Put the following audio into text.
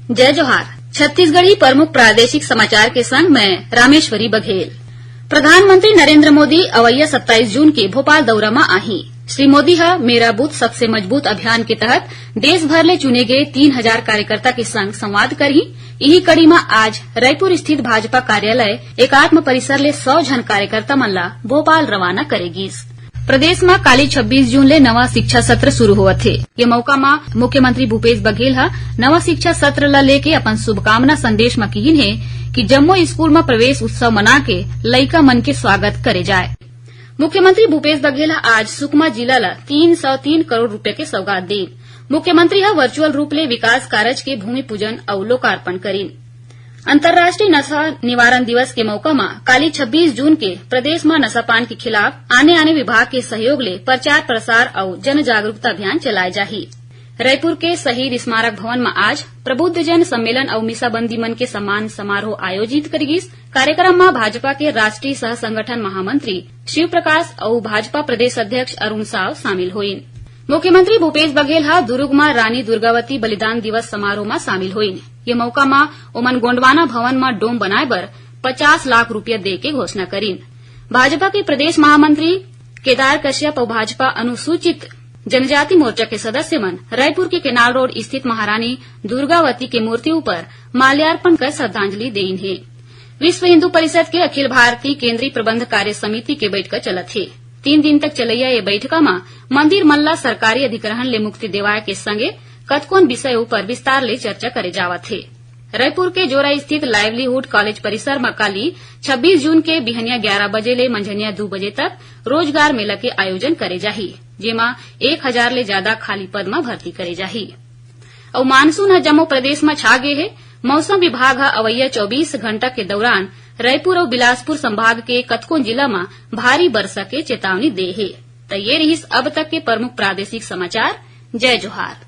जय जोहार। छत्तीसगढ़ी प्रमुख प्रादेशिक समाचार के संग मैं रामेश्वरी बघेल। प्रधानमंत्री नरेंद्र मोदी अवैया 27 जून के भोपाल दौरा में आही। श्री मोदी ह मेरा बूथ सबसे मजबूत अभियान के तहत देश भर ले चुने गए 3000 कार्यकर्ता के संग संवाद करही। यही कड़ी में आज रायपुर स्थित भाजपा कार्यालय एकात्म परिसर ले 100 जन कार्यकर्ता मन ला भोपाल रवाना करेगीस। प्रदेश में काली 26 जून ले नवा शिक्षा सत्र शुरू होवत हे। ये मौका में मुख्यमंत्री भूपेश बघेल ह नवा शिक्षा सत्र ला लेके अपन शुभकामना संदेश में कहिन हे कि जम्मो स्कूल में प्रवेश उत्सव मना के लइका मन के स्वागत करे जाए। मुख्यमंत्री भूपेश बघेल आज सुकमा जिला ला 303 करोड़ रूपये के सौगात दे। मुख्यमंत्री वर्चुअल रूप ले विकास कार्य के भूमि पूजन और लोकार्पण करीन। अंतर्राष्ट्रीय नशा निवारण दिवस के मौका में काली 26 जून के प्रदेश में नशापान के खिलाफ आने विभाग के सहयोग ले प्रचार प्रसार और जन जागरूकता अभियान चलाए जाही। रायपुर के शहीद स्मारक भवन में आज प्रबुद्ध जन सम्मेलन और मीसाबंदी मन के सम्मान समारोह आयोजित करीगिस। कार्यक्रम में भाजपा के राष्ट्रीय सह संगठन महामंत्री शिव प्रकाश और भाजपा प्रदेश अध्यक्ष अरुण साव शामिल हुईन। मुख्यमंत्री भूपेश बघेल दुर्ग में रानी दुर्गावती बलिदान दिवस समारोह में शामिल हुईन। ये मौका में ओमन गोंडवाना भवन में डोम बनाए बर 50 लाख रूपया दे के घोषणा करीन। भाजपा के प्रदेश महामंत्री केदार कश्यप और भाजपा अनुसूचित जनजाति मोर्चा के सदस्य मन रायपुर के केनाल रोड स्थित महारानी दुर्गावती के मूर्ति ऊपर माल्यार्पण कर श्रद्धांजलि देइन हे। विश्व हिन्दू परिषद के अखिल भारतीय केंद्रीय प्रबंध कार्य समिति के बैठक चलत हे। 3 दिन तक चलैया ये बैठका में मंदिर मन ला सरकारी अधिग्रहण ले मुक्ति देवाए के संगे कतकोन विषय ऊपर विस्तार ले चर्चा करे जावत है। रायपुर के जोरा स्थित लाइवलीहुड कॉलेज परिसर में काली 26 जून के बिहनिया 11 बजे ले मंझनिया 2 बजे तक रोजगार मेला के आयोजन करे जाही, जेमा 1000 ले ज्यादा खाली पद में भर्ती करे जाही। और मानसून जम्मू प्रदेश में छा गए है। मौसम विभाग अवैया 24 घंटा के दौरान रायपुर और बिलासपुर संभाग के कतकोन जिला में भारी वर्षा के चेतावनी दे है। तो ये रही अब तक के प्रमुख प्रादेशिक समाचार। जय जोहार।